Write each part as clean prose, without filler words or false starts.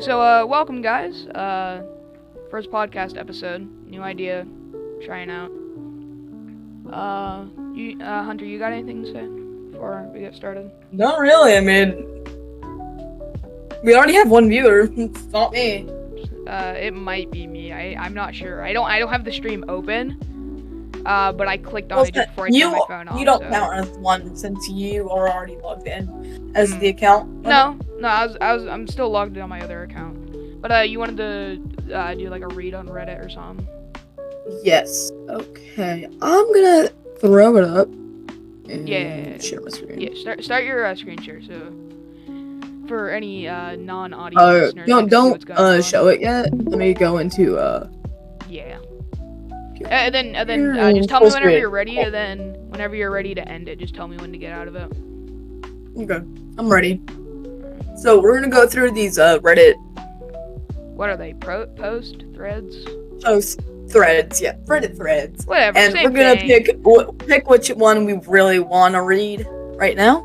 Welcome guys. First podcast episode, new idea, trying out. Hunter, you got anything to say before we get started? Not really. I mean, we already have one viewer. It's not me. It might be me. I'm not sure. I don't have the stream open. But I clicked on it just before I turned my phone off. You don't count as one since you are already logged in as the account. No, I'm still logged in on my other account. But you wanted to do like a read on Reddit or something? Yes. Okay. I'm gonna throw it up. And share my screen. Yeah. Start your screen share. So for any non-audio listeners, don't show it yet. Let me go into Yeah. And then just tell me whenever you're ready, and then whenever you're ready to end it, just tell me when to get out of it. Okay, I'm ready. So we're gonna go through these Reddit. What are they? Post threads? Post threads, yeah, Reddit threads. Whatever. And we're gonna pick which one we really want to read right now,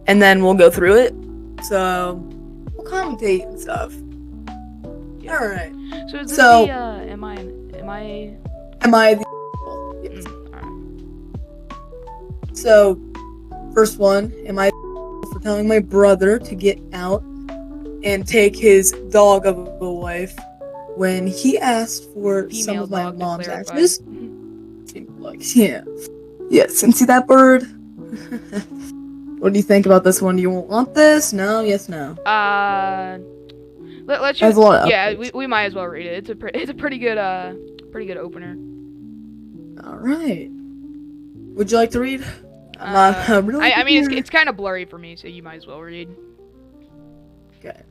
and then we'll go through it. So we'll commentate and stuff. Yeah. All right. So is this the am I the yes. Alright. So, first one, am I for telling my brother to get out and take his dog of a wife when he asked for some of my mom's ashes? Yeah. Yes, and see that bird? What do you think about this one? Do you want this? No? Yes, no? Let's just, we might as well read it. It's a pretty good opener. All right. Would you like to read? I mean, it's kind of blurry for me, so you might as well read. Okay.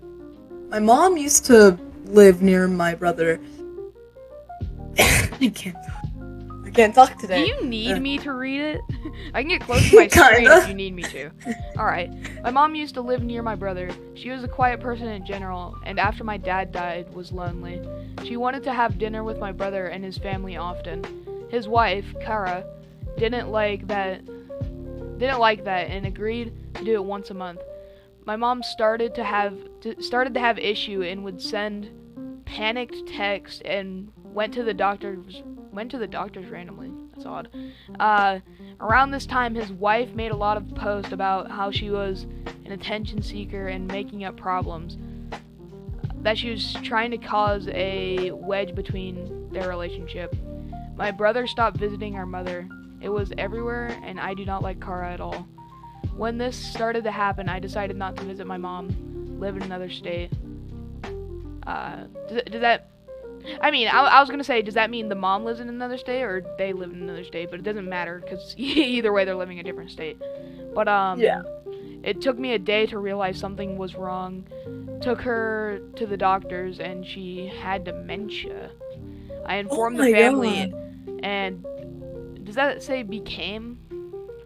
My mom used to live near my brother. I can't talk today. Do you need me to read it? I can get close to my screen if you need me to. Alright. My mom used to live near my brother. She was a quiet person in general, and after my dad died, was lonely. She wanted to have dinner with my brother and his family often. His wife, Kara, didn't like that and agreed to do it once a month. My mom started to have issue and would send panicked texts and went to the doctors randomly. That's odd. Around this time, his wife made a lot of posts about how she was an attention seeker and making up problems. That she was trying to cause a wedge between their relationship. My brother stopped visiting our mother. It was everywhere, and I do not like Kara at all. When this started to happen, I decided not to visit my mom, live in another state. Does that... I mean, I was gonna say, does that mean the mom lives in another state, or they live in another state? But it doesn't matter, because either way, they're living in a different state. But, yeah. It took me a day to realize something was wrong. Took her to the doctors, and she had dementia. I informed the family, God. And does that say became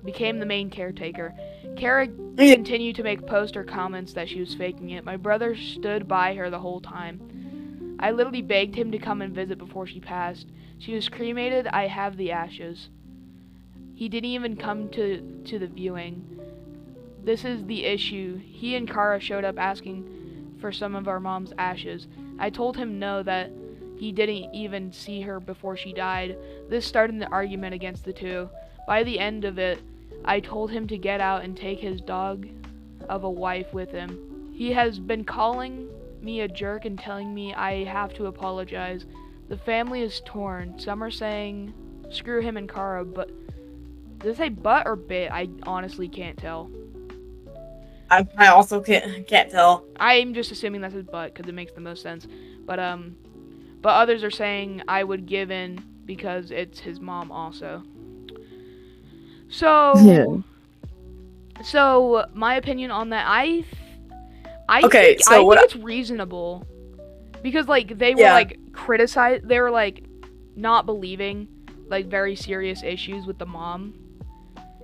the main caretaker. Kara continued to make posts or comments that she was faking it. My brother stood by her the whole time. I literally begged him to come and visit before she passed. She was cremated. I have the ashes. He didn't even come to the viewing. This is the issue. He and Kara showed up asking for some of our mom's ashes. I told him no, that he didn't even see her before she died. This started an argument against the two. By the end of it, I told him to get out and take his dog of a wife with him. He has been calling me a jerk and telling me I have to apologize. The family is torn. Some are saying screw him and Kara, but does it say but or bit? I honestly can't tell. I also can't tell. I'm just assuming that says but because it makes the most sense. But others are saying I would give in because it's his mom also. So my opinion on that, I think it's reasonable because like they were like criticized, they were like not believing like very serious issues with the mom,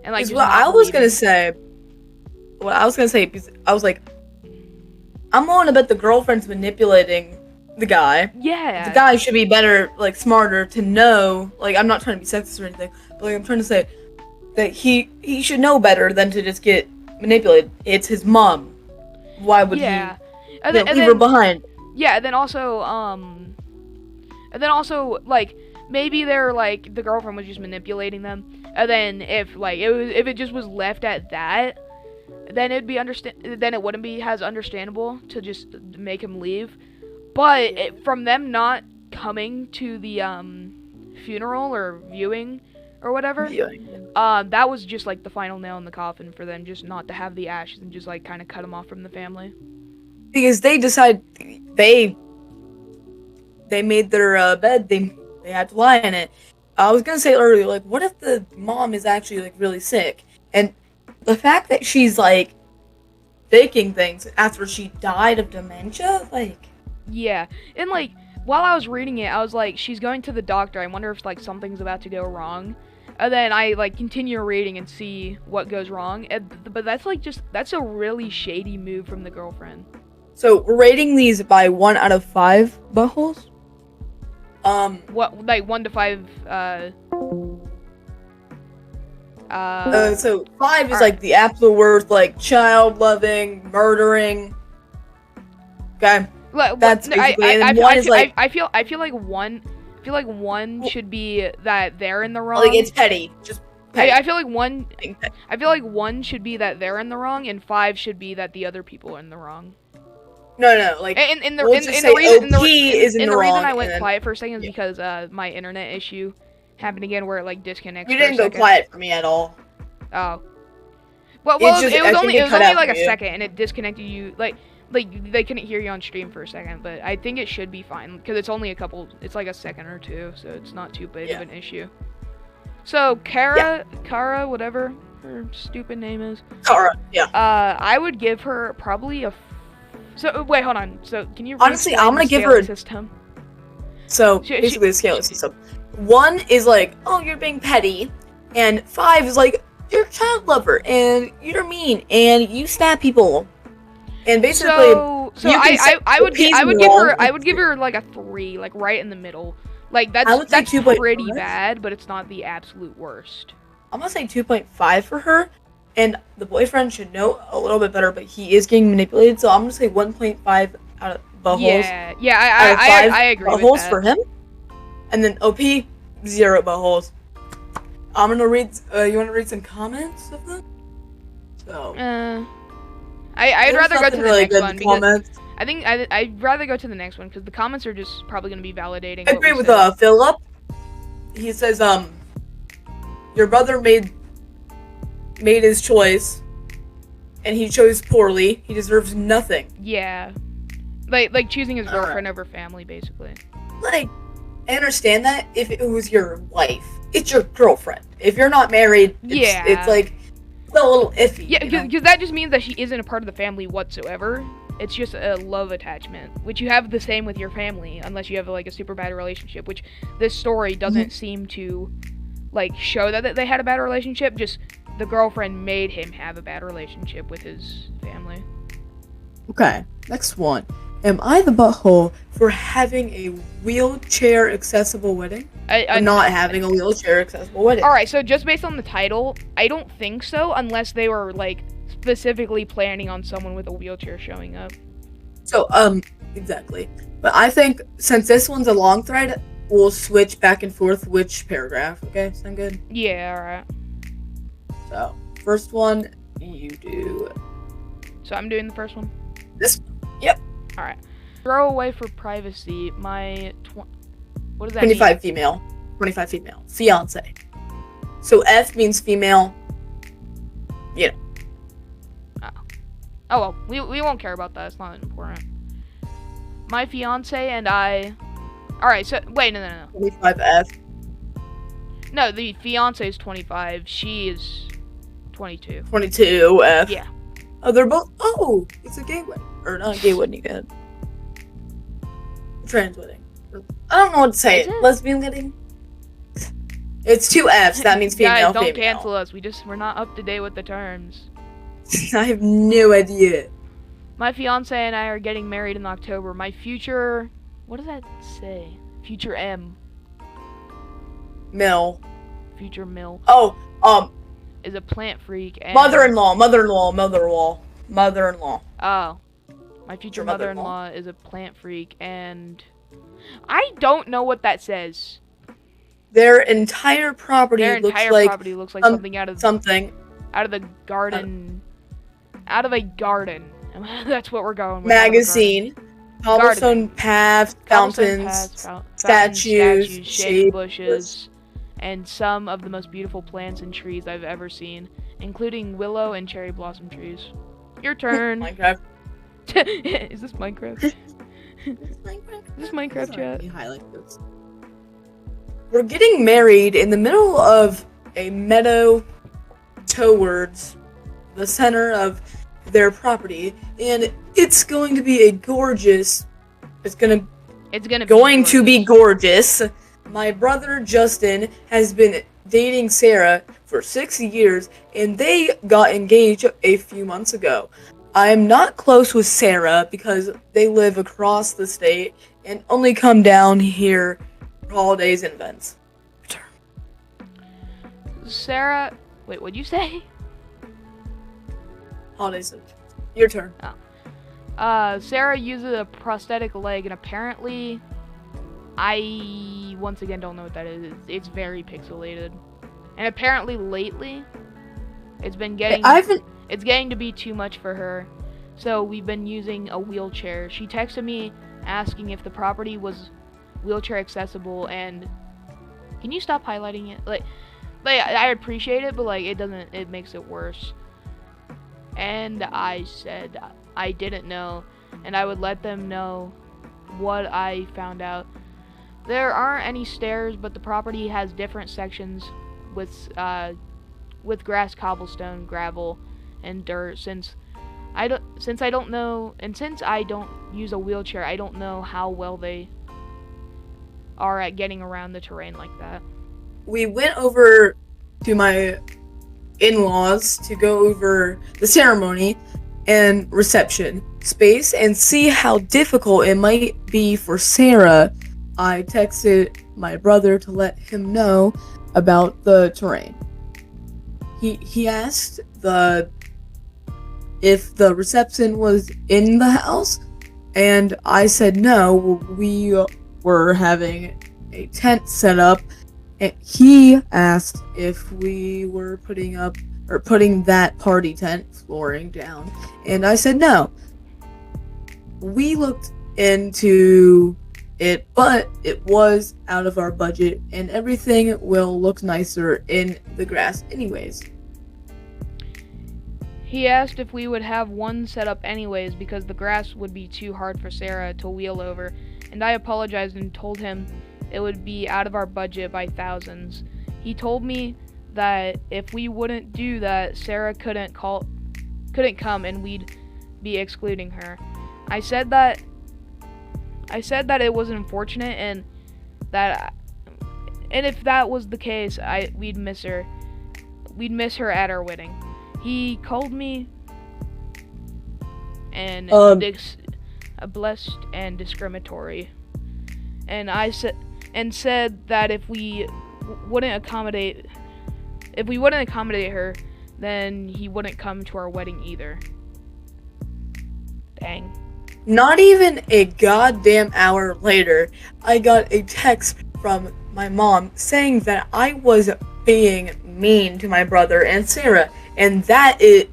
and like what I was gonna say, because I was like, I'm willing to bet the girlfriend's manipulating the guy. Yeah, the guy should be better, like smarter to know. Like I'm not trying to be sexist or anything, but like I'm trying to say that he should know better than to just get manipulated. It's his mom. Why would he? And leave her behind. Yeah, and then also, like, maybe they're, like, the girlfriend was just manipulating them, and then if it just was left at that, then it wouldn't be as understandable to just make him leave. But from them not coming to the, funeral or viewing or whatever, that was just, like, the final nail in the coffin for them, just not to have the ashes and just, like, kind of cut them off from the family. Because they decide they made their bed, they had to lie in it. I was gonna say earlier, like, what if the mom is actually, like, really sick? And the fact that she's, like, faking things after she died of dementia, like... Yeah, and, like, while I was reading it, I was like, she's going to the doctor, I wonder if, like, something's about to go wrong. And then I, like, continue reading and see what goes wrong. But that's, like, that's a really shady move from the girlfriend. So, we're rating these by 1 out of 5 buttholes? What, like, 1 to 5, so 5 is, like, the absolute worst, like, child-loving, murdering. Okay? That's basically it. And 1 is, like... I feel like 1 should be that they're in the wrong. Like, it's petty. Just petty. I feel like 1 should be that they're in the wrong, and 5 should be that the other people are in the wrong. No, like, the reason I went quiet for a second is because my internet issue happened again where it, like, disconnects. You didn't go quiet for me at all. Oh. Well, it was only like a second, and it disconnected you, like they couldn't hear you on stream for a second, but I think it should be fine, because it's only it's like a second or two, so it's not too big of an issue. So, Kara, whatever her stupid name is. Kara, yeah. I would give her probably a... So, wait, hold on. So, can you... Honestly, I'm gonna give her a... system? So, basically the scaling system. 1 is like, oh, you're being petty, and 5 is like, you're a child lover, and you're mean, and you stab people. And basically, I would give her like a 3, like right in the middle. Like that's pretty bad, but it's not the absolute worst. I'm gonna say 2.5 for her, and the boyfriend should know a little bit better, but he is getting manipulated, so I'm gonna say 1.5 out of buttholes. Yeah, I agree with that. Buttholes for him, and then OP 0 buttholes. I'm gonna read. You want to read some comments of them? So. I'd rather go to the really next one because comments. I think I'd rather go to the next one because the comments are just probably going to be validating. I agree with Philip. He says, your brother made his choice, and he chose poorly. He deserves nothing. Yeah, like choosing his girlfriend over family, basically. Like, I understand that if it was your wife, it's your girlfriend. If you're not married, it's like. A little iffy. Yeah, because that just means that she isn't a part of the family whatsoever. It's just a love attachment, which you have the same with your family, unless you have like a super bad relationship, which this story doesn't seem to like show that they had a bad relationship. Just the girlfriend made him have a bad relationship with his family. Okay, next one. Am I the butthole for having a wheelchair accessible wedding? Not having a wheelchair accessible wedding. Alright, so just based on the title, I don't think so, unless they were, like, specifically planning on someone with a wheelchair showing up. So, exactly. But I think, since this one's a long thread, we'll switch back and forth which paragraph, okay? Sound good? Yeah, alright. So, first one, you do... So I'm doing the first one? This one. Yep. Alright. Throw away for privacy, my... What does that 25 mean? female. 25 female. Fiance. So F means female. You know. Oh well, we won't care about that. It's not important. My fiance and I... Alright, so... Wait, no. 25F. No, the fiance is 25. She is 22. 22F. Yeah. Oh, they're both... Oh! It's a gay wedding. Or not a gay wedding, you get trans wedding. I don't know what to say. Lesbian wedding? It's 2 Fs. That means female, Guys, don't female. cancel us. We're not up to date with the terms. I have no idea. My fiance and I are getting married in October. My future... What does that say? Future M. Mill. Future Mill. Oh, is a plant freak and... Mother-in-law. Oh. My future mother-in-law is a plant freak, and I don't know what that says. Their entire property looks like something out of the garden. Out of a garden. That's what we're going with. Magazine. Cobblestone paths, fountains, statues, shade bushes, and some of the most beautiful plants and trees I've ever seen, including willow and cherry blossom trees. Your turn. Minecraft. Is this Minecraft? Is this Minecraft chat? Highlight this. We're getting married in the middle of a meadow towards the center of their property, and it's going to be going to be gorgeous. My brother Justin has been dating Sarah for 6 years, and they got engaged a few months ago. I'm not close with Sarah because they live across the state and only come down here for holidays and events. Sarah, wait, what'd you say? Holidays and events. Your turn. Sarah uses a prosthetic leg, and apparently, I once again don't know what that is. It's very pixelated, and apparently lately, it's getting to be too much for her. So we've been using a wheelchair. She texted me asking if the property was wheelchair accessible, and can you stop highlighting it? Like I appreciate it, but it makes it worse. And I said I didn't know, and I would let them know what I found out. There aren't any stairs, but the property has different sections with grass, cobblestone, gravel, and dirt. Since I don't use a wheelchair, I don't know how well they are at getting around the terrain like that. We went over to my in-laws to go over the ceremony and reception space and see how difficult it might be for Sarah. I texted my brother to let him know about the terrain. He asked if the reception was in the house, and I said no, we were having a tent set up. And he asked if we were putting that party tent flooring down, and I said no. We looked into it, but it was out of our budget, and everything will look nicer in the grass anyways. He asked if we would have one set up anyways because the grass would be too hard for Sarah to wheel over, and I apologized and told him it would be out of our budget by thousands. He told me that if we wouldn't do that, Sarah couldn't come and we'd be excluding her. I said that it was unfortunate and if that was the case, we'd miss her. We'd miss her at our wedding. He called me and blessed and discriminatory, and said that if we wouldn't accommodate her, then he wouldn't come to our wedding either. Dang. Not even a goddamn hour later, I got a text from my mom saying that I was being mean to my brother and Sarah, and that it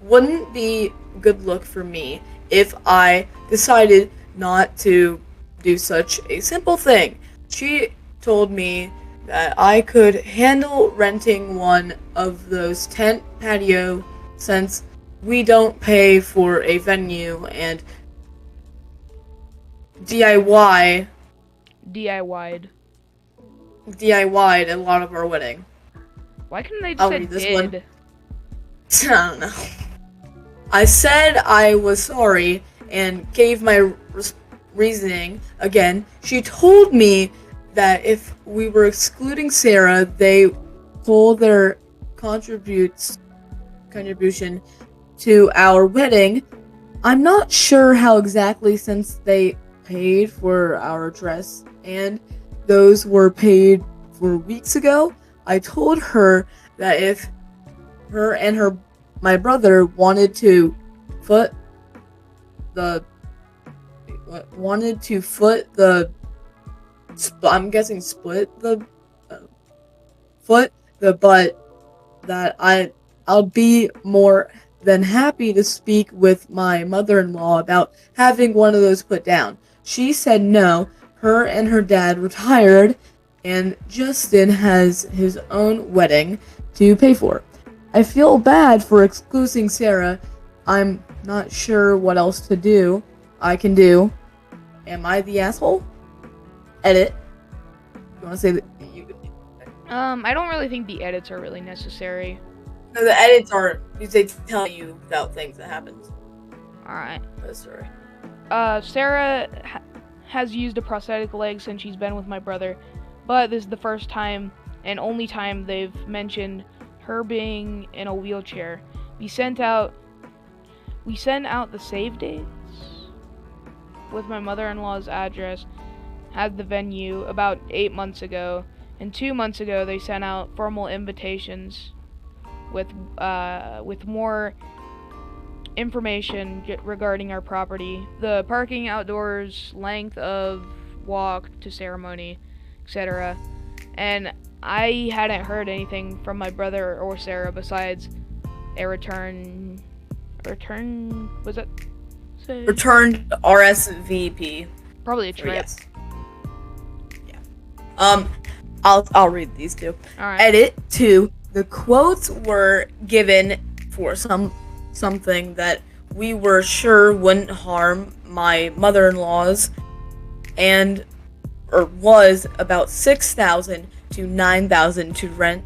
wouldn't be a good look for me if I decided not to do such a simple thing. She told me that I could handle renting one of those tent patio since we don't pay for a venue and DIY'd a lot of our wedding. Why couldn't they just say did? One. I don't know. I said I was sorry and gave my reasoning again. She told me that if we were excluding Sarah, they pull their contribution to our wedding. I'm not sure how exactly, since they paid for our dress and those were paid for weeks ago. I told her that if her and my brother wanted to foot wanted to foot the. I'm guessing split the foot the butt that I'll be more than happy to speak with my mother-in-law about having one of those put down. She said no. Her and her dad retired, and Justin has his own wedding to pay for. I feel bad for excluding Sarah. I'm not sure what else to do. I can do. Am I the asshole? Edit. You want to say that? I don't really think the edits are really necessary. No, the edits aren't. They tell you about things that happened. Alright. Oh, sorry. Sarah has used a prosthetic leg since she's been with my brother, but this is the first time and only time they've mentioned her being in a wheelchair. We sent out the save dates with my mother-in-law's address at the venue about 8 months ago, and 2 months ago they sent out formal invitations with more information regarding our property, the parking outdoors, length of walk to ceremony, etc. And I hadn't heard anything from my brother or Sarah besides a returned was it? Returned RSVP. Probably a trip. Yes. Yeah. I'll read these two. All right. Edit 2. The quotes were given for something that we were sure wouldn't harm my mother-in-law's, or was about $6,000 to $9,000 to rent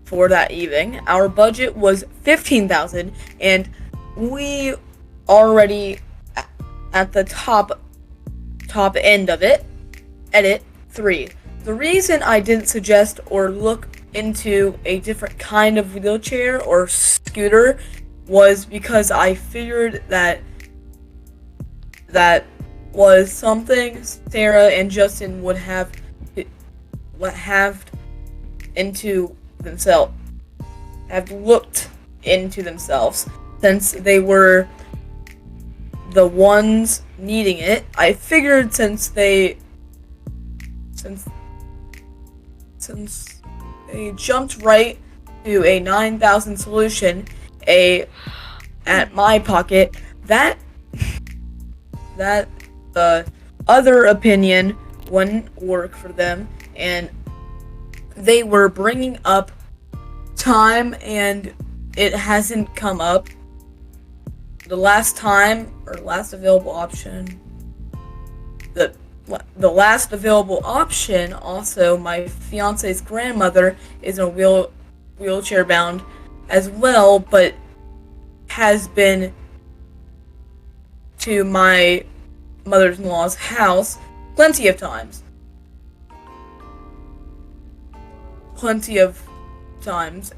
for that evening. Our budget was $15,000, and we already at the top end of it. Edit 3. The reason I didn't suggest or look into a different kind of wheelchair or scooter was because I figured that was something Sarah and Justin would have looked into themselves, since they were the ones needing it. I figured since they jumped right to a 9,000 solution, at my pocket, that the other opinion wouldn't work for them, and they were bringing up time, and it hasn't come up. The last available option. The last available option, also, my fiance's grandmother is in a wheelchair bound as well, but has been to my mother-in-law's house plenty of times,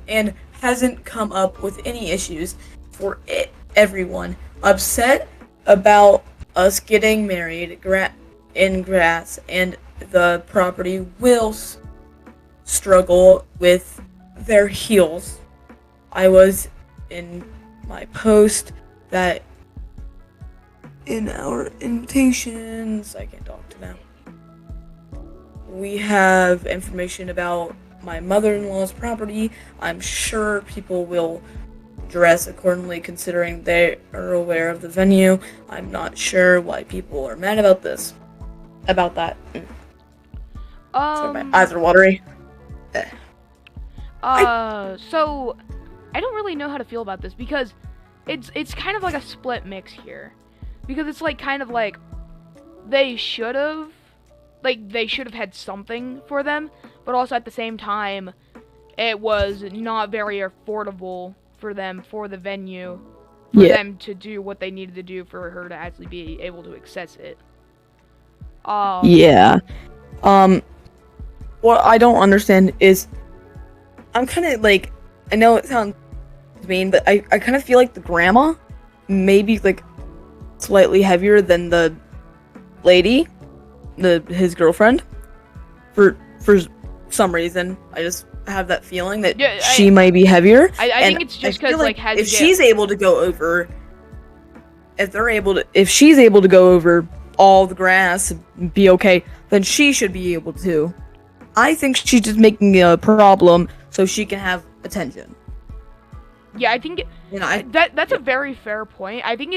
and hasn't come up with any issues for everyone. Upset about us getting married in grass, and the property will struggle with their heels. I was in my post that in our invitations, I can't talk to them. We have information about my mother-in-law's property. I'm sure people will dress accordingly considering they are aware of the venue. I'm not sure why people are mad about that. Sorry, my eyes are watery. So I don't really know how to feel about this, because it's kind of like a split mix here, because it's like kind of like they should have had something for them, but also at the same time it was not very affordable for them, for the venue, for them to do what they needed to do for her to actually be able to access it. What I don't understand is, I'm kind of like, I know it sounds mean, but I kind of feel like the grandma maybe like slightly heavier than the lady, his girlfriend, for some reason. I just have that feeling that she might be heavier. I think it's just because like if she's able to go over if she's able to go over all the grass and be okay, then she should be able to. I think she's just making a problem so she can have attention. Yeah, I think that's a very fair point. I think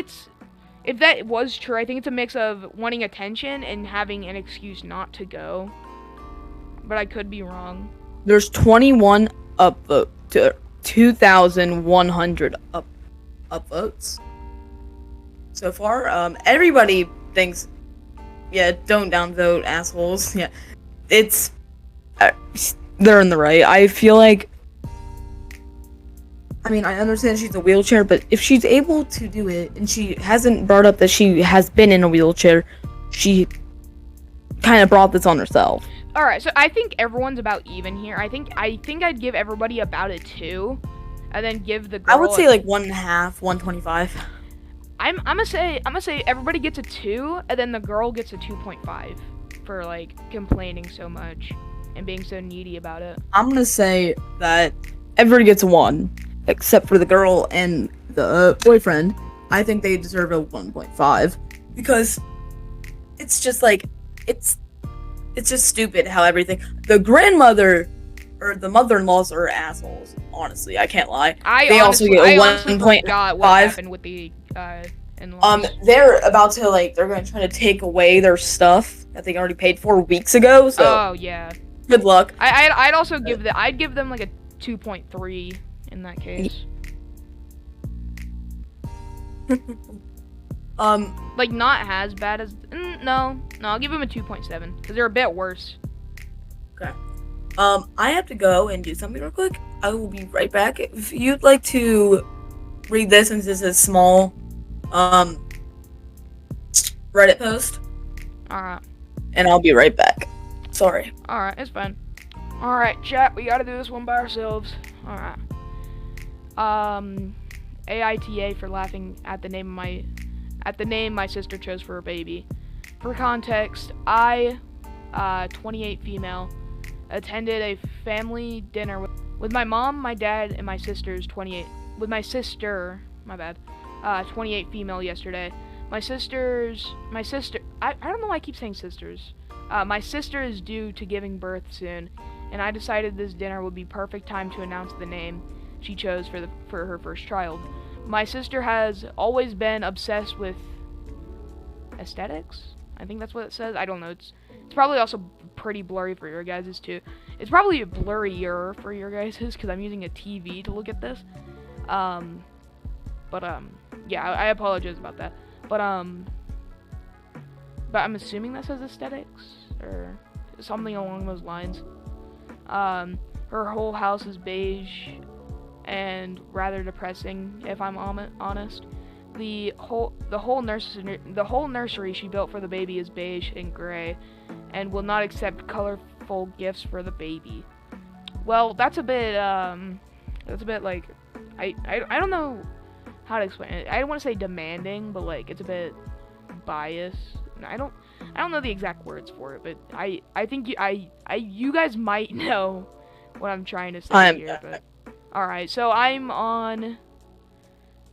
if that was true, I think it's a mix of wanting attention and having an excuse not to go. But I could be wrong. There's 21 upvote to 2,100 upvotes so far. Everybody thinks, yeah, don't downvote, assholes. Yeah, it's they're in the right. I feel like, I mean, I understand she's a wheelchair, but if she's able to do it, and she hasn't brought up that she has been in a wheelchair, she kind of brought this on herself. All right, so I think everyone's about even here. I think I'd give everybody about a 2, and then give the girl. I would say like 1.5, 125. I'm gonna say everybody gets a 2, and then the girl gets a 2.5 for like complaining so much and being so needy about it. I'm gonna say that everybody gets a 1, except for the girl and the boyfriend. I think they deserve a 1.5 because it's just like it's just stupid how everything. The grandmother or the mother-in-laws are assholes. Honestly, I can't lie. They also get a 1.5. What happened with the in-laws? They're about to they're gonna try to take away their stuff that they already paid for weeks ago. So oh yeah. Good luck. I'd also give them like a 2.3 in that case. Like not as bad as no, I'll give them a 2.7 because they're a bit worse. Okay. I have to go and do something real quick. I will be right back. If you'd like to read this, since this is a small Reddit post. Alright. And I'll be right back. Sorry. Alright, it's fine. Alright, chat, we gotta do this one by ourselves. Alright. AITA for laughing at the name my sister chose for her baby. For context, I, 28 female, attended a family dinner with my mom, my dad, and my sister's 28. With my sister, 28 female yesterday. My sister. I don't know why I keep saying sisters. My sister is due to giving birth soon, and I decided this dinner would be perfect time to announce the name she chose for her first child. My sister has always been obsessed with aesthetics. I think that's what it says. I don't know. It's probably also pretty blurry for your guys's too. It's probably blurrier for your guys's because I'm using a TV to look at this. Yeah, I apologize about that. But I'm assuming that says aesthetics or something along those lines. Her whole house is beige and rather depressing, if I'm honest. The whole nursery she built for the baby is beige and gray, and will not accept colorful gifts for the baby. Well, that's a bit like I don't know how to explain it. I don't want to say demanding, but like it's a bit biased. I don't know the exact words for it, but I think you guys might know what I'm trying to say here. But all right, so I'm on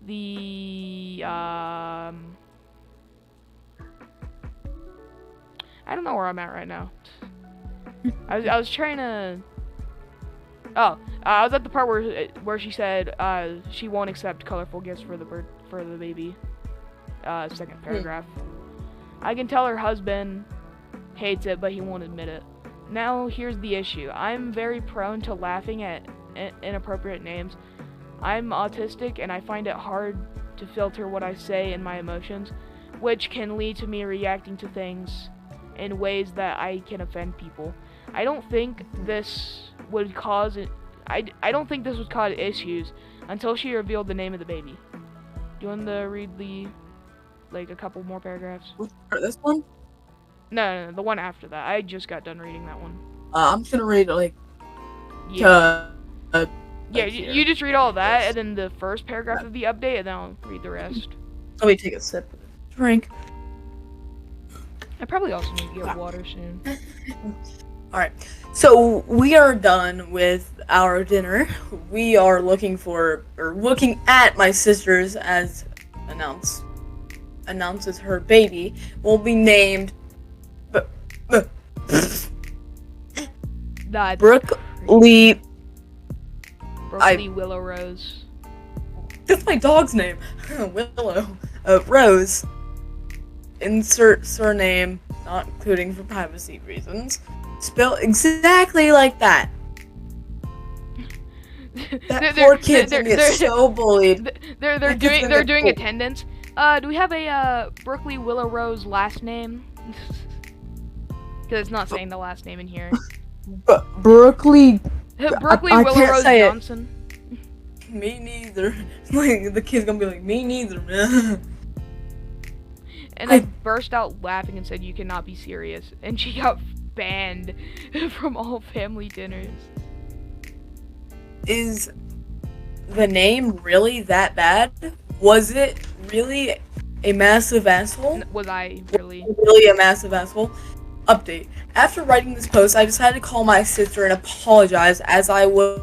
the I don't know where I'm at right now. I was trying to. Oh, I was at the part where she said she won't accept colorful gifts for the baby. Second paragraph. I can tell her husband hates it, but he won't admit it. Now here's the issue. I'm very prone to laughing at inappropriate names. I'm autistic, and I find it hard to filter what I say and my emotions, which can lead to me reacting to things in ways that I can offend people. I don't think this would cause it. I don't think this would cause issues until she revealed the name of the baby. Do you want to read a couple more paragraphs? This one? No, the one after that. I just got done reading that one. I'm just gonna read yeah. You just read all that, and then the first paragraph of the update, and then I'll read the rest. Let me take a sip of drink. I probably also need to get water soon. Alright, so we are done with our dinner. We are looking at my sister's as announced announces her baby will be named That's Brooklyn. Willow Rose. That's my dog's name. Willow. Rose. Insert surname, not including for privacy reasons. Spelled exactly like that. That poor kid's gonna get so bullied. They're doing attendance. Do we have a Brooklyn Willow Rose last name? Because it's not saying the last name in here. Brooklyn Willow Rose Johnson. Me neither. Like, the kid's gonna be like, me neither, man. And I burst out laughing and said, "You cannot be serious." And she got banned from all family dinners. Is the name really that bad? Was it really a massive asshole? Was I really? Really a massive asshole? Update. After writing this post, I decided to call my sister and apologize as I wrote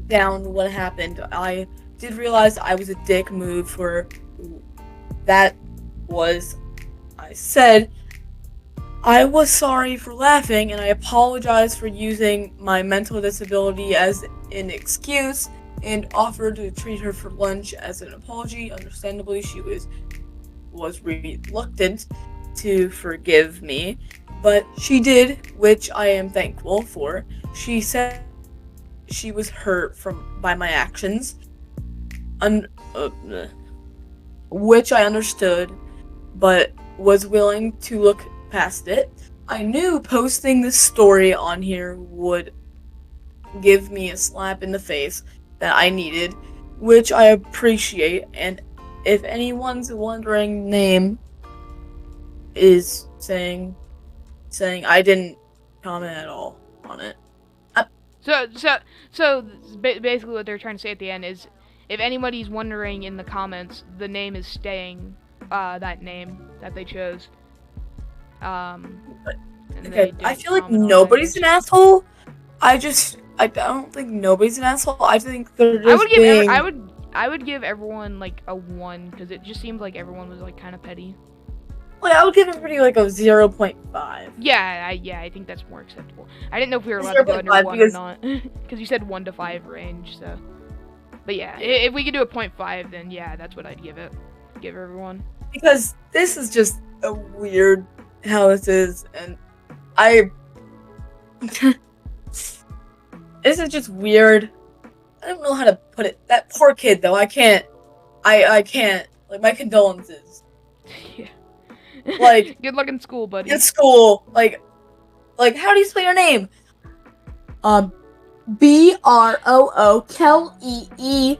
down what happened. I did realize I was a dick move for that was. I said I was sorry for laughing and I apologized for using my mental disability as an excuse and offered to treat her for lunch as an apology. Understandably, she was reluctant to forgive me, but she did, which I am thankful for. She said she was hurt by my actions, which I understood, but was willing to look past it. I knew posting this story on here would give me a slap in the face that I needed, which I appreciate. And if anyone's wondering, name is saying I didn't comment at all on it. So basically what they're trying to say at the end is, if anybody's wondering in the comments, the name is staying, that name that they chose. Okay, I feel like nobody's an asshole. I don't think nobody's an asshole. I think they're just I would give everyone like a 1, because it just seemed like everyone was like kind of petty. Well, I would give everybody like a 0.5. Yeah, I think that's more acceptable. I didn't know if we were allowed to go under 1 or not, because you said 1 to 5 range. So, but yeah, if we could do a 0.5, then yeah, that's what I'd give everyone. Because this is just a weird how this is, and this is just weird. I don't know how to put it. That poor kid, though. I can't. Like, my condolences. Yeah. Like, good luck in school, buddy. In school, like, how do you spell your name? BROOKLEEIGH.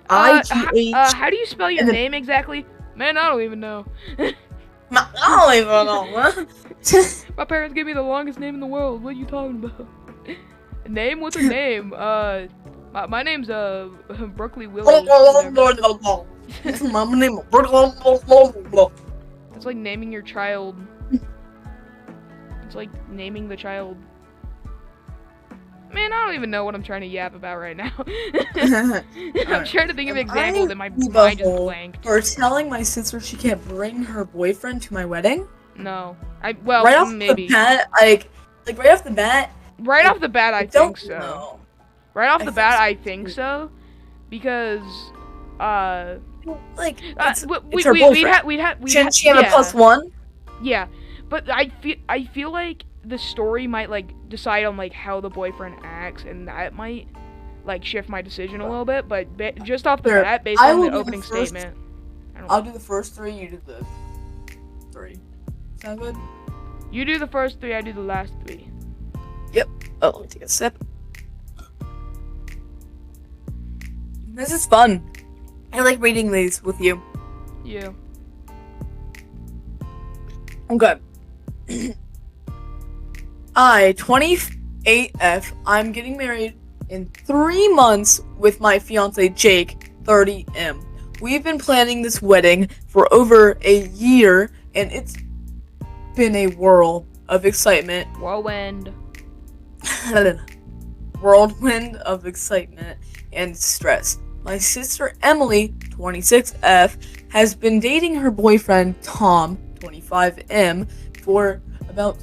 How do you spell your name exactly? Man, I don't even know. I don't even know. My parents gave me the longest name in the world. What are you talking about? Name? What's her name? My name's Brooklyn Willow. My name is It's like naming your child. It's like naming the child. Man, I don't even know what I'm trying to yap about right now. I'm trying to think of examples and my mind just blanked. For telling my sister she can't bring her boyfriend to my wedding? No. Maybe. Right off the bat, right off the bat. Right off the bat, I think so. Know. Right off the bat, I think so, because it's her boyfriend. Shouldn't she have a +1? Yeah, but I feel like the story might like decide on like how the boyfriend acts, and that might like shift my decision a little bit. But just off the bat, based on the opening statement, I'll do the first 3. You do the 3. Sound good? You do the first 3. I do the last 3. Yep. Oh, let me take a sip. This is fun. I like reading these with you. Yeah. Okay. I, 28F, I'm getting married in 3 months with my fiance Jake, 30M. We've been planning this wedding for over a year, and it's been a whirl of excitement. Whirlwind of excitement and stress. My sister Emily, 26F, has been dating her boyfriend, Tom, 25M, for about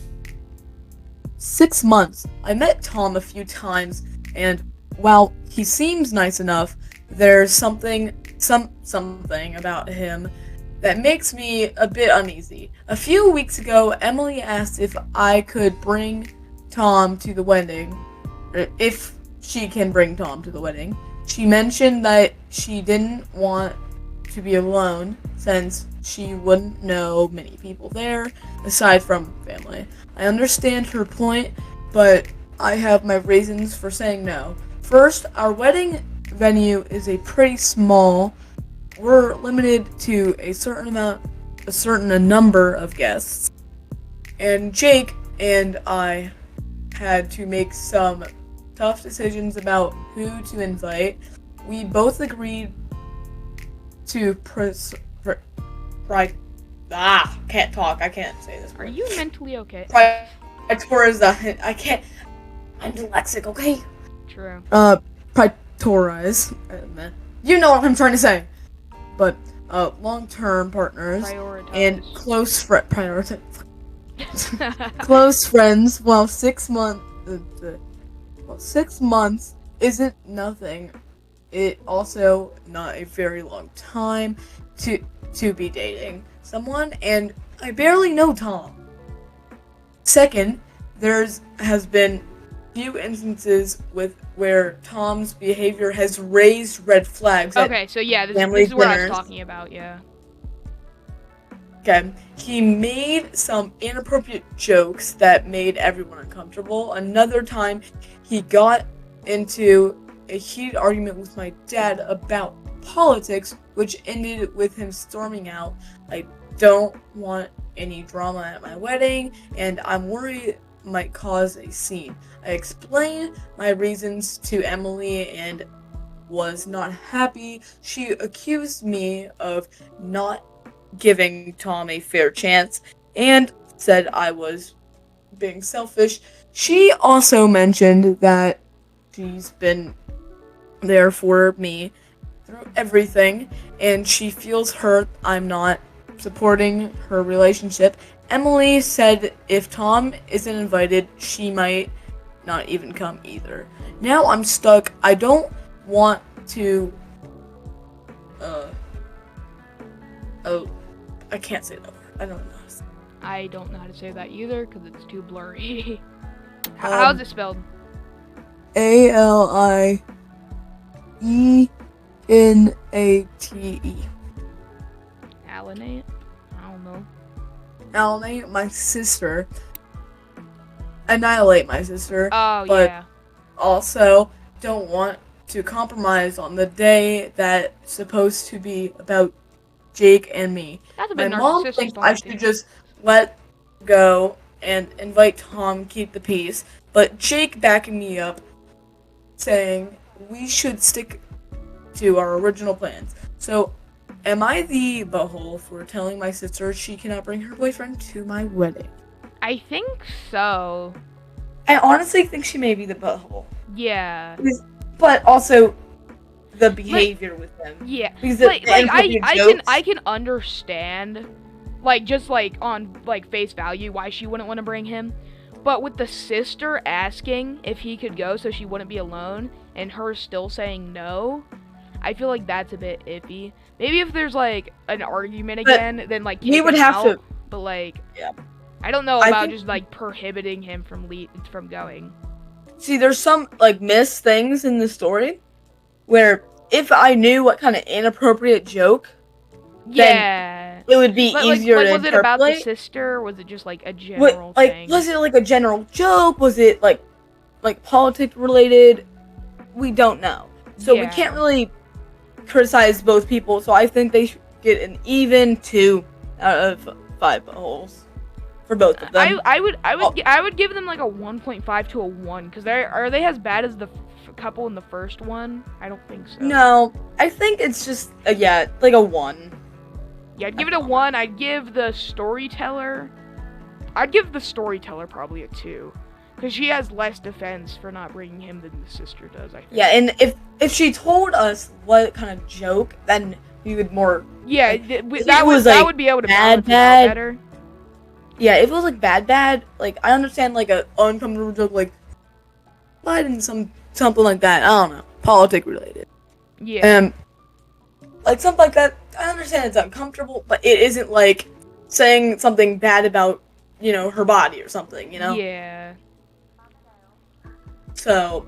6 months. I met Tom a few times, and while he seems nice enough, there's something about him that makes me a bit uneasy. A few weeks ago, Emily asked if I could bring Tom to the wedding, if she can bring Tom to the wedding. She mentioned that she didn't want to be alone since she wouldn't know many people there aside from family. I understand her point, but I have my reasons for saying no. First, our wedding venue is a pretty small. We're limited to a certain number of guests. And Jake and I had to make some tough decisions about who to invite. We both agreed to can't talk. I can't say this word. Are you mentally okay? Prioritize. I can't. I'm dyslexic. Okay. True. Prioritize. You know what I'm trying to say. But long-term partners and close prioritize. Close friends. While 6 months. 6 months isn't nothing. It also not a very long time to be dating someone, and I barely know Tom. Second, has been few instances where Tom's behavior has raised red flags. Okay, so yeah, this is what I was talking about, yeah. Okay, he made some inappropriate jokes that made everyone uncomfortable. Another time, he got into a heated argument with my dad about politics, which ended with him storming out. I don't want any drama at my wedding, and I'm worried might cause a scene. I explained my reasons to Emily and was not happy. She accused me of not giving Tom a fair chance and said I was being selfish. She also mentioned that she's been there for me through everything, and she feels hurt I'm not supporting her relationship. Emily said if Tom isn't invited, she might not even come either. Now I'm stuck. I don't want to I can't say that word. I don't know. I don't know how to say that either because it's too blurry. How's it spelled? ALIENATE. Alinate? I don't know. Annihilate my sister. Annihilate my sister. Oh, but yeah. Also don't want to compromise on the day that's supposed to be about Jake and me. That's a bit My mom narcissistic, thinks I should just let go and invite Tom, keep the peace. But Jake backing me up, saying we should stick to our original plans. So, am I the butthole for telling my sister she cannot bring her boyfriend to my wedding? I think so. I honestly think she may be the butthole. Yeah. But also the behavior with him. Yeah. Because I can understand, like, just like on like face value why she wouldn't want to bring him. But with the sister asking if he could go so she wouldn't be alone and her still saying no, I feel like that's a bit iffy. Maybe if there's like an argument again, then like he would have to. But like, yeah, I don't know about just like prohibiting him from going. See, there's some like missed things in the story where if I knew what kind of inappropriate joke, then it would be easier to interpolate. Was it about the sister? Or was it just like a general thing? Was it like a general joke? Was it like politics related? We don't know. So we can't really criticize both people. So I think they should get an even 2 out of 5 buttholes for both of them. I would give them like a 1.5 to a 1 because are they as bad as the couple in the first one? I don't think so. No, I think it's just like a 1. Yeah, I'd give it a 1. I'd give the storyteller probably a 2. Because she has less defense for not bringing him than the sister does, I think. Yeah, and if she told us what kind of joke, then he would more. Yeah, Like, that would be able to balance it out better. Yeah, if it was like bad, like I understand like a uncomfortable joke like Biden, something like that. I don't know, politic related. Yeah. Like something like that. I understand it's uncomfortable, but it isn't like saying something bad about her body or something. Yeah. So,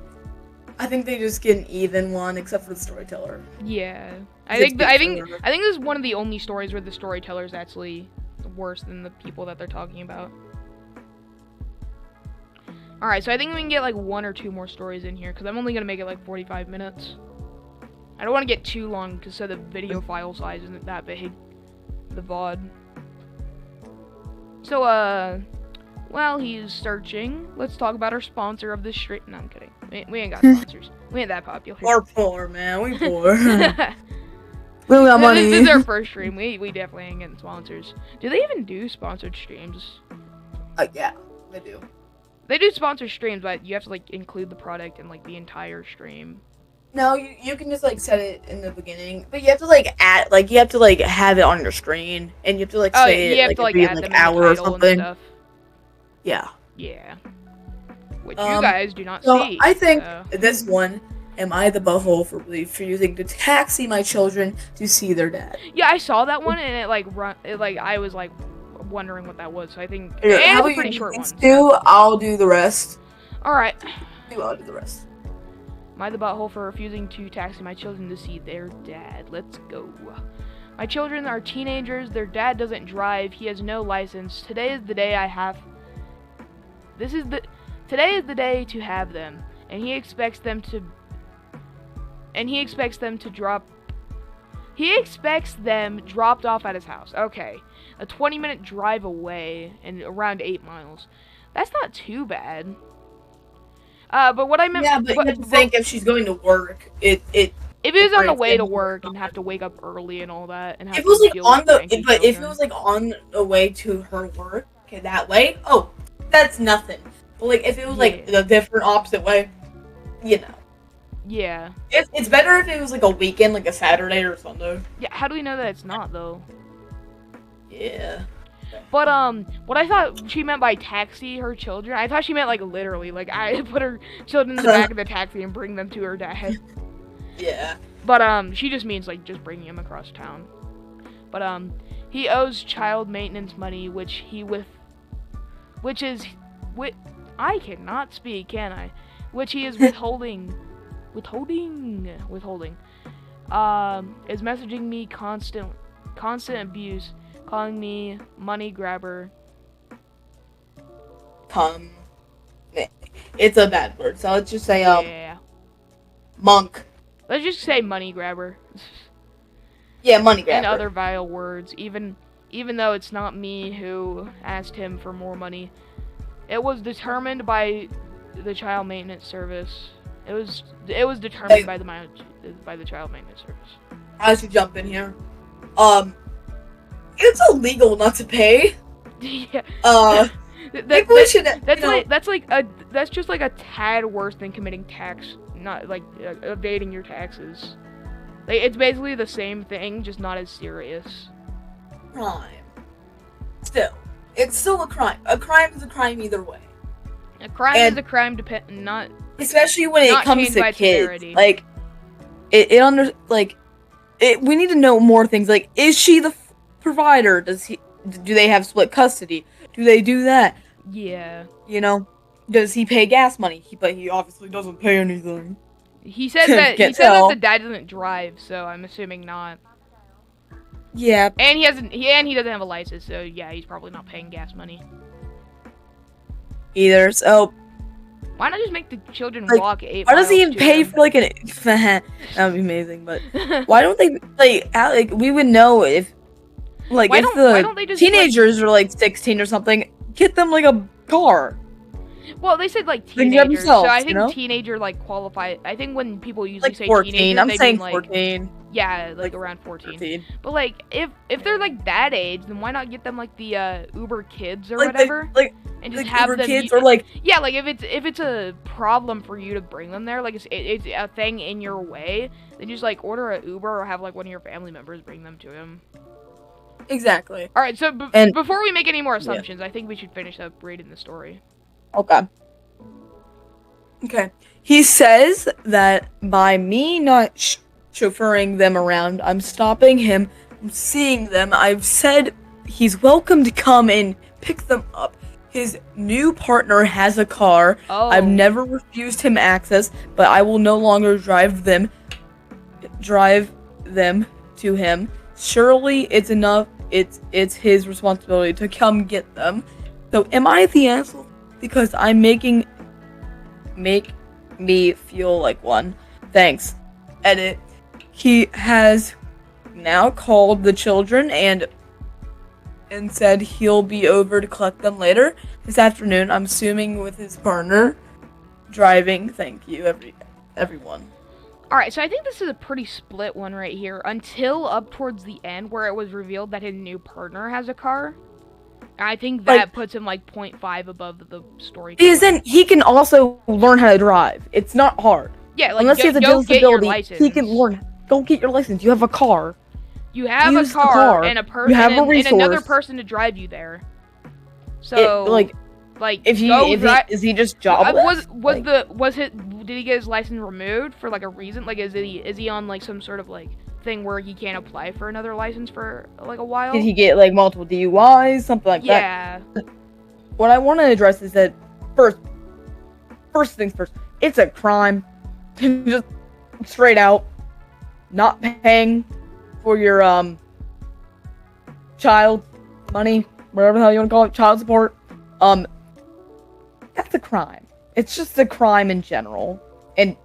I think they just get an even one, except for the storyteller. Yeah. I think this is one of the only stories where the storyteller is actually worse than the people that they're talking about. Alright, so I think we can get like 1 or 2 more stories in here, because I'm only going to make it like 45 minutes. I don't want to get too long, because so the video file size isn't that big. The VOD. So, while he's searching, let's talk about our sponsor of this stream. No, I'm kidding. We ain't got sponsors. We ain't that popular. We're poor, man. We poor. We don't got money. This is our first stream. We definitely ain't getting sponsors. Do they even do sponsored streams? Yeah, they do. They do sponsored streams, but you have to like include the product in like the entire stream. No, you can just like set it in the beginning, but you have to like add, like you have to like have it on your screen, and you have to like say you have it to like like add an them hour in or the title something. and stuff. Yeah. Yeah. Which you guys do not so see. I think this one. Am I the butthole for refusing to taxi my children to see their dad? Yeah, I saw that one, and I was like wondering what that was. So I think it's a pretty short one. I'll do the rest. All right. I'll do the rest. Am I the butthole for refusing to taxi my children to see their dad? Let's go. My children are teenagers. Their dad doesn't drive. He has no license. Today is the day to have them, and he expects them dropped off at his house. Okay. A 20-minute drive away and around 8 miles. That's not too bad. But what I meant... Yeah, but you have to think if she's going to work, if it was on the way to work and have to wake up early and all that, and have if it was to like deal on with the cranky but if it children. was like on the way to her work, okay, that way, oh, that's nothing. But like if it was like the different opposite way, Yeah. It's better if it was like a weekend, like a Saturday or Sunday. Yeah, how do we know that it's not, though? Yeah. But, what I thought she meant by taxi her children, I thought she meant, like, literally. Like, I put her children in the back of the taxi and bring them to her dad. Yeah. But, she just means, like, just bringing him across town. But, he owes child maintenance money, I cannot speak, can I? Which he is withholding. Is messaging me constant abuse, calling me money grabber. It's a bad word, so let's just say monk. Let's just say money grabber. Yeah, money grabber. And other vile words, even though it's not me who asked him for more money. It was determined by the child maintenance service. It was determined by the child maintenance service. I should jump in here. It's illegal not to pay. Yeah. That's just like a tad worse than committing tax, not like evading your taxes. Like it's basically the same thing, just not as serious. Crime. Still, it's still a crime. A crime is a crime either way. A crime is a crime, not. Especially when it comes to kids. Severity. Like, we need to know more things. Like, is she the provider? Do they have split custody? Do they do that? Yeah. Does he pay gas money? But he obviously doesn't pay anything. He said that the dad doesn't drive, so I'm assuming not. Yeah. And he doesn't have a license, so yeah, he's probably not paying gas money. Either, so... Why not just make the children walk 8 miles? Why does he even pay for, like, an... That would be amazing, but... Why don't they, we would know if... Like, if the teenagers are, like, 16 or something, get them, like, a car. Well, they said like They can grab teenagers, themselves, so I you think know? teenager like qualify. I think when people usually Like say 14. teenager, I'm they saying mean like 14. yeah, like Like around 14. 13. But like if they're like that age, then why not get them like the Uber Kids or Like whatever, like and just like have Uber them. Kids or like Yeah, like if it's a problem for you to bring them there, like it's a thing in your way, then just like order an Uber or have like one of your family members bring them to him. exactly. All right, so And before we make any more assumptions, I think we should finish up reading the story. okay. Okay. He says that by me not chauffeuring them around, I'm stopping him from seeing them. I've said he's welcome to come and pick them up. His new partner has a car. Oh. I've never refused him access, but I will no longer drive them to him. Surely it's enough. It's his responsibility to come get them. So am I the asshole because I'm make me feel like one? Thanks. Edit. He has now called the children and said he'll be over to collect them later this afternoon. I'm assuming with his partner driving. Thank you, everyone. Alright, so I think this is a pretty split one right here, until up towards the end where it was revealed that his new partner has a car. And I think that puts him like 0.5 above the story. Because then he can also learn how to drive. It's not hard. Yeah, like unless he has a disability, he can learn. Go get your license. You have a car. You have Use a car and a person and another person to drive you there. So is he just jobless? Did he get his license removed for like a reason? Like is he on like some sort of like thing where he can't apply for another license for like a while? Did he get like multiple DUIs, something like that? Yeah. What I want to address is that first things first, it's a crime. Just straight out not paying for your child money, whatever the hell you want to call it, child support. That's a crime. It's just a crime in general, and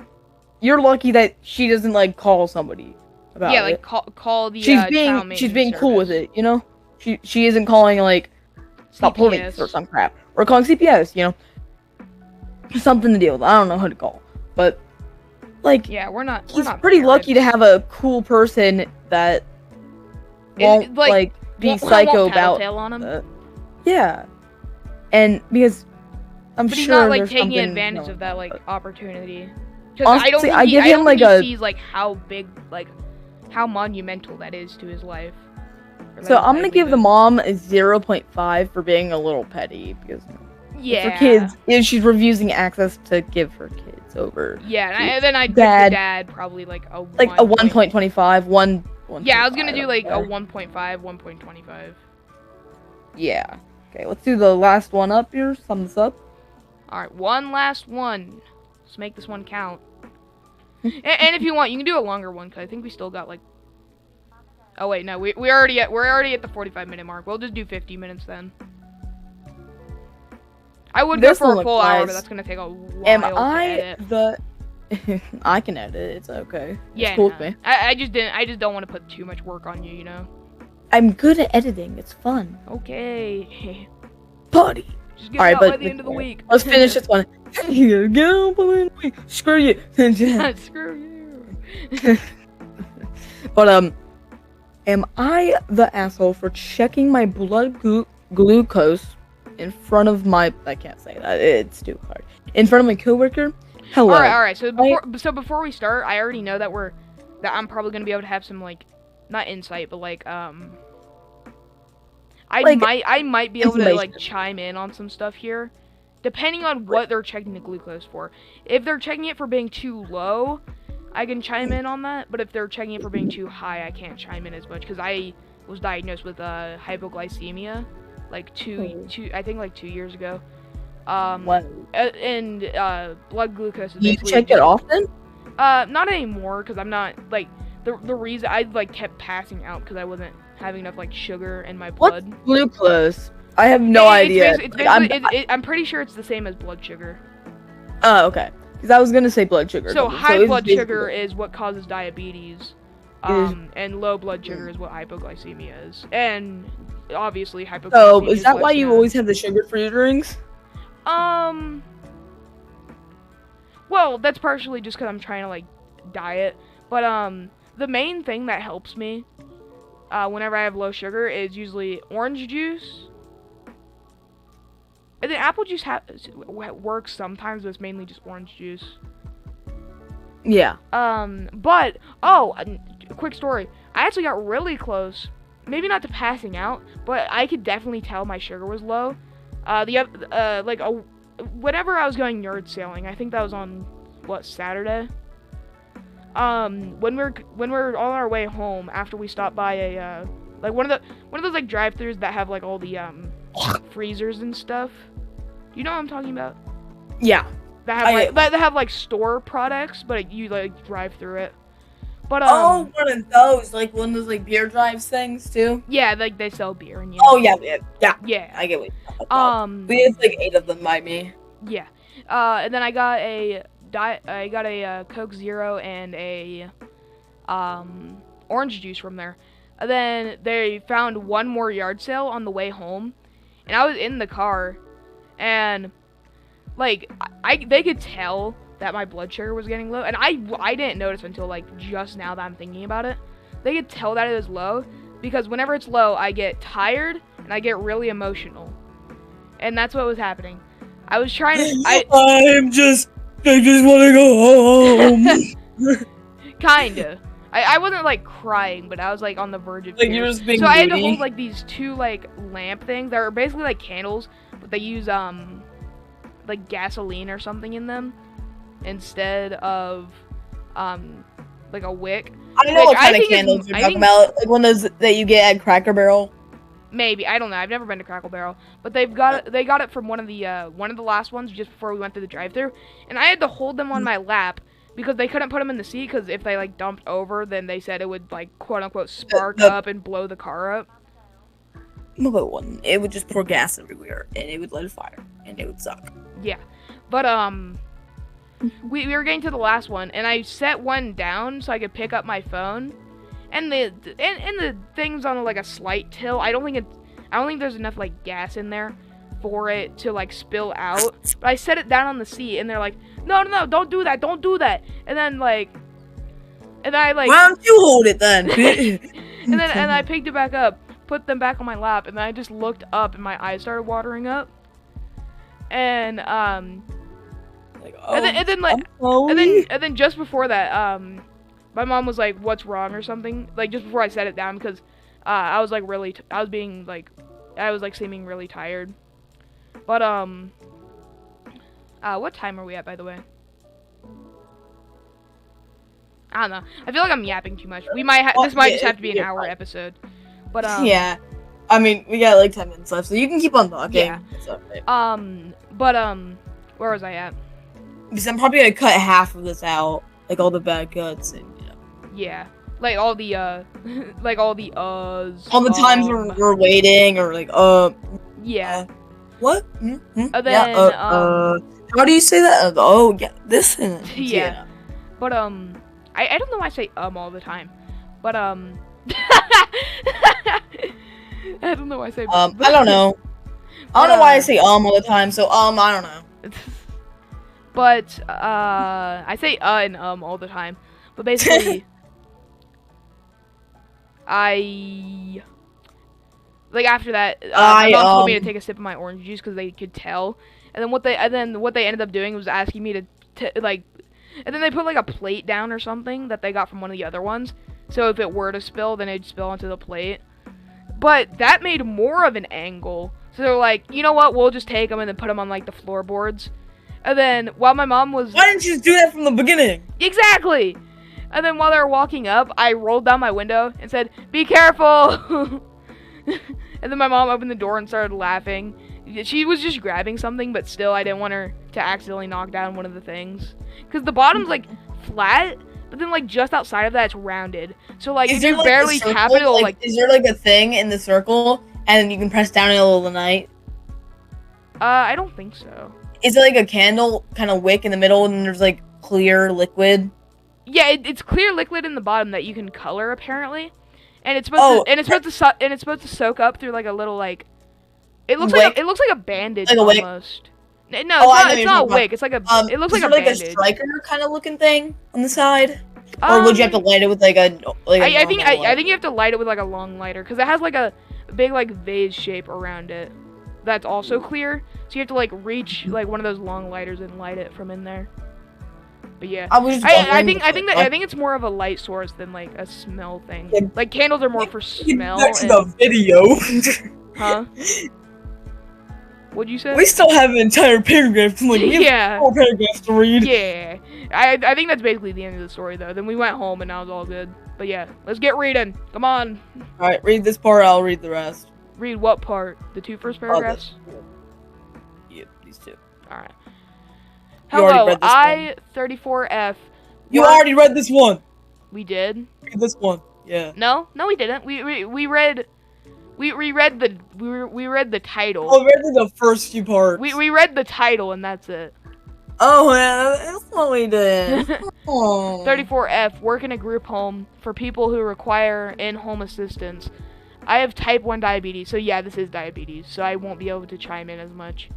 you're lucky that she doesn't like call somebody about it. Yeah, like call the she's being cool with it, you know. She isn't calling like stop police or some crap, or calling CPS, you know, something to deal with. I don't know who to call, but like yeah, we're not. He's pretty lucky to have a cool person that won't be psycho about. On him. Yeah, and because I'm but sure he's not like taking advantage of that like opportunity. Because I don't think he sees like how big, like how monumental that is to his life. So I'm gonna give the mom a 0.5 for being a little petty because for kids, if she's refusing access to give her kids over. Yeah, and then I'd give the dad probably like a 1.25, 1. Yeah, I was gonna do like a 1.5, 1.25. Yeah. Okay, let's do the last one up here. Sum this up. All right, one last one. Let's make this one count. and if you want, you can do a longer one because I think we still got like. Oh wait, no, we're already at the 45-minute mark. We'll just do 50 minutes then. I would go for a full hour, but that's gonna take a while. Am I the? I can edit. It's okay. Yeah, it's cool with me. I just don't want to put too much work on you, you know. I'm good at editing. It's fun. Okay. Buddy. Just get it out by the end of the week. Let's finish this one. Here, go by the end of the week. Screw you. Screw you. But am I the asshole for checking my blood glucose in front of my? I can't say that. It's too hard. In front of my coworker. Hello. All right. So before we start, I already know that I'm probably gonna be able to have some like, not insight, but like I might be able to like chime in on some stuff here, depending on what they're checking the glucose for. If they're checking it for being too low, I can chime in on that. But if they're checking it for being too high, I can't chime in as much because I was diagnosed with hypoglycemia like two 2 years ago. What? And blood glucose is you check it often? Not anymore because I'm not like the reason I like kept passing out because I wasn't having enough like sugar in my blood. What's glucose? I have no idea. I'm pretty sure it's the same as blood sugar. Oh, okay. Because I was gonna say blood sugar. So high blood sugar is what causes diabetes, and low blood sugar is what hypoglycemia is, and obviously hypoglycemia. So is that why you always have the sugar-free drinks? Well, that's partially just because I'm trying to, like, diet. But, the main thing that helps me, whenever I have low sugar is usually orange juice. And then apple juice works sometimes, but it's mainly just orange juice. Yeah. But, a quick story. I actually got really close. Maybe not to passing out, but I could definitely tell my sugar was low. Whenever I was going yard sailing, I think that was on, Saturday? When we're on our way home after we stopped by a, one of those, like, drive-thrus that have, like, all the, freezers and stuff. You know what I'm talking about? Yeah. That have like store products, but you like drive through it. But one of those, like one of those like beer drives things too. Yeah, like they sell beer and Oh yeah. I get what you're talking about. We had like 8 of them by me. Yeah. And then I got a Coke Zero and a orange juice from there. And then they found one more yard sale on the way home, and I was in the car, and like they could tell that my blood sugar was getting low, and I didn't notice until like just now that I'm thinking about it. They could tell that it was low because whenever it's low, I get tired and I get really emotional, and that's what was happening. I was trying to. I just want to go home. Kinda. I wasn't like crying, but I was like on the verge of tears. You were just being so moody. I had to hold like these 2 like lamp things that are basically like candles, but they use like gasoline or something in them instead of like a wick. I don't know what kind of candles you're talking about. Like one of those that you get at Cracker Barrel. Maybe, I don't know. I've never been to Cracker Barrel, but they got it from one of the last ones just before we went through the drive-thru, and I had to hold them on my lap because they couldn't put them in the seat because if they like dumped over, then they said it would like quote unquote spark up and blow the car up. No, but it wouldn't. It would just pour gas everywhere, and it would light a fire, and it would suck. Yeah, but we were getting to the last one, and I set one down so I could pick up my phone, and the thing's on like a slight tilt. I don't think there's enough like gas in there for it to like spill out. But I set it down on the seat, and they're like, no, don't do that, and then like, and I like. Why don't you hold it then? and I picked it back up, put them back on my lap, and then I just looked up, and my eyes started watering up, and like, and then just before that, my mom was like, "What's wrong?" or something, like just before I set it down because I was like seeming really tired. But what time are we at, by the way? I don't know. I feel like I'm yapping too much. This might just have to be an hour episode. But yeah. I mean, we got like 10 minutes left, so you can keep on talking. Yeah. It's okay. Where was I at? Because I'm probably gonna cut half of this out, like all the bad cuts and yeah, like all the all the all the times we're waiting or like yeah. What? Then how do you say that? Oh yeah, this yeah. But I don't know why I say all the time, but I don't know why I say I don't know. I don't know why I say all the time, so I don't know. But I say and all the time. But basically after that my mom told me to take a sip of my orange juice because they could tell. And then what they ended up doing was asking me to like, and then they put like a plate down or something that they got from one of the other ones. So if it were to spill, then it'd spill onto the plate. But that made more of an angle. So they're like, you know what? We'll just take them and then put them on like the floorboards. And then while my mom was... Why didn't you just do that from the beginning? Exactly! And then while they were walking up, I rolled down my window and said, "Be careful!" And then my mom opened the door and started laughing. She was just grabbing something, but still I didn't want her to accidentally knock down one of the things. Because the bottom's like flat, but then like just outside of that it's rounded. So like if you barely tap it, it'll like... Is there like a thing in the circle and you can press down in the middle of the night? I don't think so. Is it like a candle kind of wick in the middle and there's like clear liquid? Yeah, it's clear liquid in the bottom that you can color apparently. And it's supposed to soak up through like a little like it looks like a bandage like almost. No, I it's not a wick. It's like a. It looks like a bandage. Like a striker kind of looking thing on the side, or would you have to light it with like a I think you have to light it with like a long lighter because it has like a big like vase shape around it. That's also clear. So you have to like reach like one of those long lighters and light it from in there. But yeah, I think it's more of a light source than like a smell thing. Yeah. Like candles are more for smell. Back to the video. Huh? What'd you say? We still have an entire paragraph. Like, we have 4 paragraphs to read. Yeah, I think that's basically the end of the story though. Then we went home and now it's all good. But yeah, let's get reading. Come on. All right, read this part. I'll read the rest. Read what part? The 2 first paragraphs? Yep, these 2. All right. Hello, I-34F. You already read this one. We did? Read this one. Yeah. No, we didn't. We read the title. Oh, we read the first few parts. We read the title and that's it. Oh, yeah, that's what we did. 34F, work in a group home for people who require in-home assistance. I have type 1 diabetes, so yeah, this is diabetes, so I won't be able to chime in as much.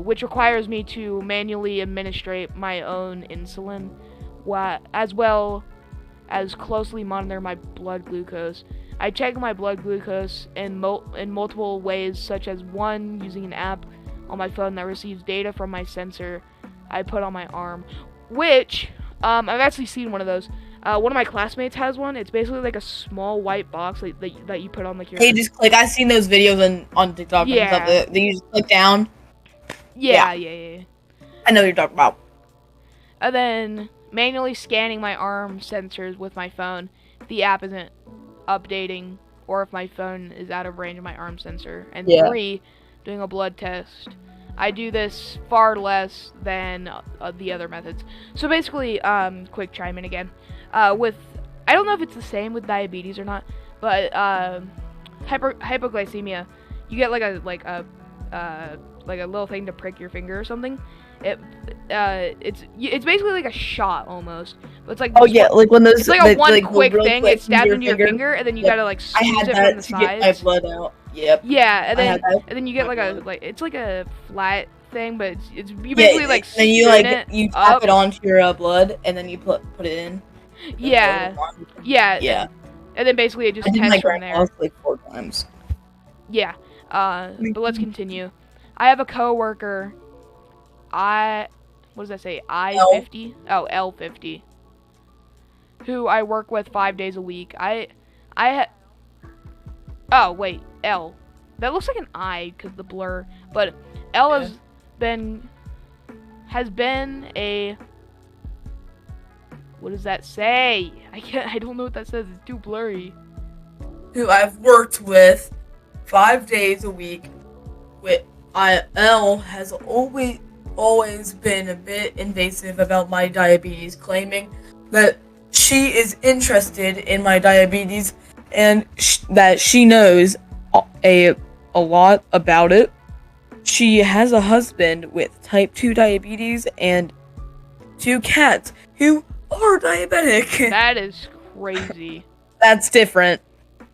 Which requires me to manually administrate my own insulin, as well as closely monitor my blood glucose. I check my blood glucose in multiple ways, such as 1, using an app on my phone that receives data from my sensor I put on my arm, which, I've actually seen one of those. One of my classmates has one. It's basically like a small white box that you put on like your. Hey, just click. I've seen those videos on TikTok and stuff that you just click down. Yeah. I know what you're talking about. And then manually scanning my arm sensors with my phone. The app isn't updating, or if my phone is out of range of my arm sensor. And 3, doing a blood test. I do this far less than the other methods. So basically, quick chime in again. I don't know if it's the same with diabetes or not, but hypoglycemia, you get like a little thing to prick your finger or something. It's basically like a shot almost. But it's like like when those. It's like a quick thing. It stabs into your finger, and then you gotta like squeeze it from the sides. Get my blood out. Yep. Yeah, and then you get it's like a flat thing, but you basically like. Then you tap it onto your blood, and then you put it in. Yeah. And then basically it just tests from there. Like 4 times. Yeah. But let's continue. I have a coworker. What does that say? I-50? Oh, L50. Who I work with 5 days a week. Oh, wait. L. That looks like an I because the blur. But L has been a... What does that say? I don't know what that says. It's too blurry. Who I've worked with 5 days a week. L has always been a bit invasive about my diabetes, claiming that she is interested in my diabetes and that she knows a lot about it. She has a husband with type 2 diabetes and 2 cats who are diabetic. That is crazy. That's different.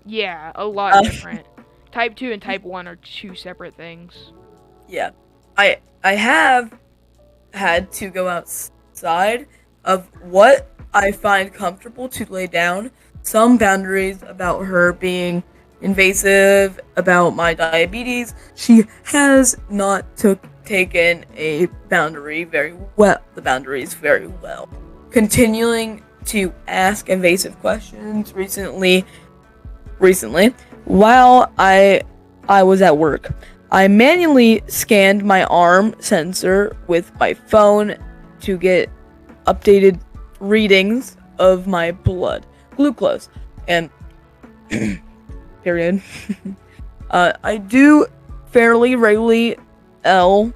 Yeah, a lot different. Type 2 and type 1 are 2 separate things. Yeah. I have had to go outside of what I find comfortable to lay down some boundaries about her being invasive about my diabetes. She has not taken the boundaries very well. Continuing to ask invasive questions recently while I was at work. I manually scanned my arm sensor with my phone to get updated readings of my blood glucose and period. I do fairly regularly. L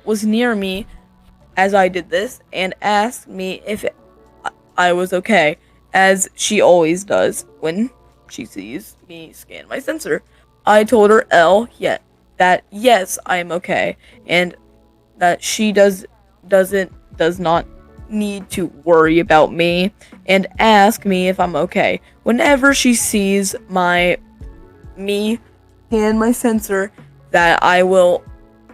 was near me as I did this and asked me if I was okay, as she always does when she sees me scan my sensor. I told her that yes, I am okay, and that she does not need to worry about me and ask me if I'm okay whenever she sees me scan my sensor, that I will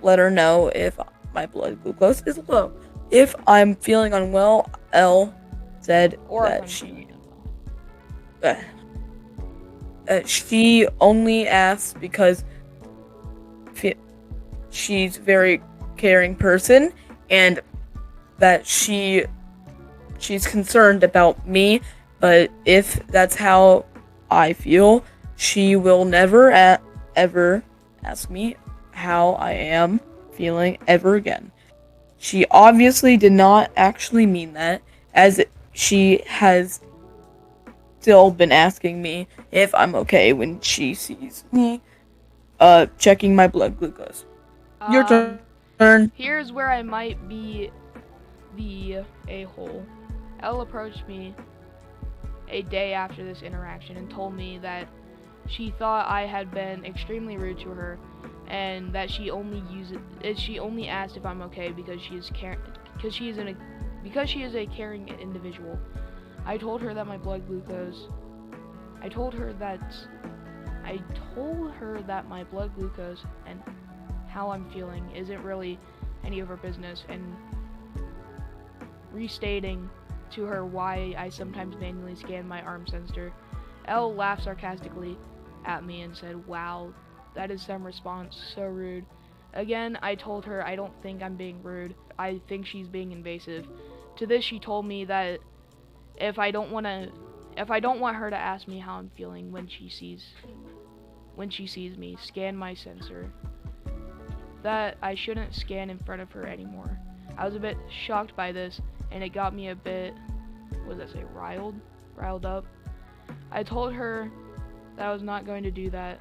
let her know if my blood glucose is low. If I'm feeling unwell, Elle said that she only asks because she's a very caring person, and that she's concerned about me. But if that's how I feel, she will never ever ask me how I am feeling ever again. She obviously did not actually mean that, as she has still been asking me if I'm okay when she sees me checking my blood glucose. Your turn. Here's where I might be the a-hole. Elle approached me a day after this interaction and told me that she thought I had been extremely rude to her, and that she only asked if I'm okay because she is a caring individual. I told her that my blood glucose my blood glucose and how I'm feeling isn't really any of her business, and restating to her why I sometimes manually scan my arm sensor. Elle laughed sarcastically at me and said, "Wow, that is some response, so rude." Again, I told her I don't think I'm being rude. I think she's being invasive. To this, she told me that if I don't want her to ask me how I'm feeling when she sees me scan my sensor, that I shouldn't scan in front of her anymore. I was a bit shocked by this, and it got me a bit, riled up. I told her that I was not going to do that,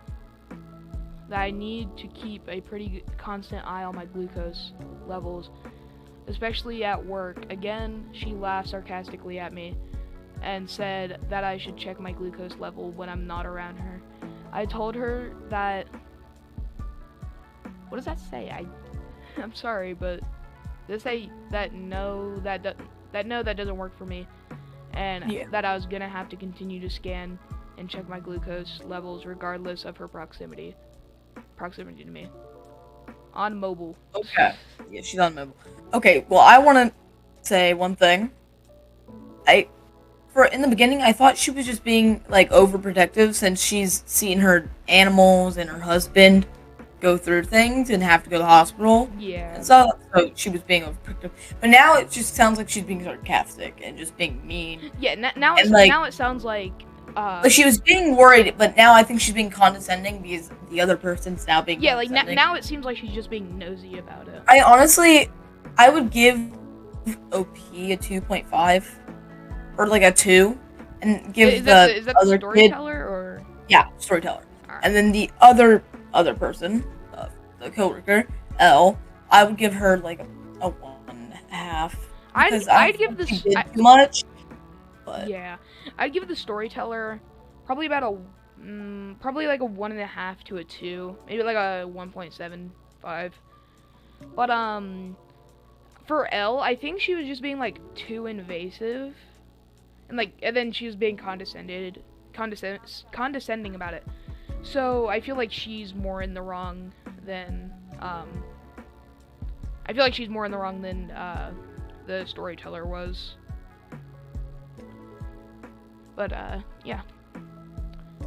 that I need to keep a pretty constant eye on my glucose levels, especially at work. Again, she laughed sarcastically at me and said that I should check my glucose level when I'm not around her. I told her that, what does that say? I'm sorry, but does it say that no, that doesn't work for me, and that I was gonna have to continue to scan and check my glucose levels regardless of her proximity to me on mobile. Okay. Yeah, she's on mobile. Okay, well, I want to say one thing. In the beginning, I thought she was just being, like, overprotective since she's seen her animals and her husband go through things and have to go to the hospital. Yeah. And so she was being overprotective. But now it just sounds like she's being sarcastic and just being mean. Yeah, now it sounds like... But she was being worried, but now I think she's being condescending because the other person's now being condescending. Like, now it seems like she's just being nosy about it. I would give OP a 2.5. Or like a 2. And give is that the other storyteller, kid... or? Yeah, storyteller. Right. And then the other person, the coworker, Elle, I would give her like a 1.5. I'd give this too much. But yeah, I'd give the storyteller probably about probably like a 1.5 to a 2, maybe like a 1.75. But for Elle, I think she was just being like too invasive, and then she was being condescending about it. So I feel like she's more in the wrong than the storyteller was. But yeah.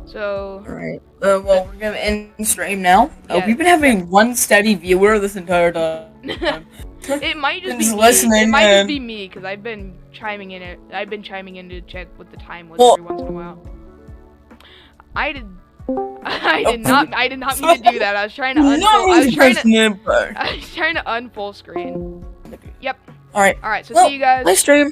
So. Alright. Well, we're gonna end stream now. Yeah. We've been having one steady viewer this entire time. It might just be listening. Me. It might just be me because I've been chiming in to check what the time was every once in a while. I did not mean to do that. I was trying to unfull screen. Yep. Alright. So see you guys. Nice stream.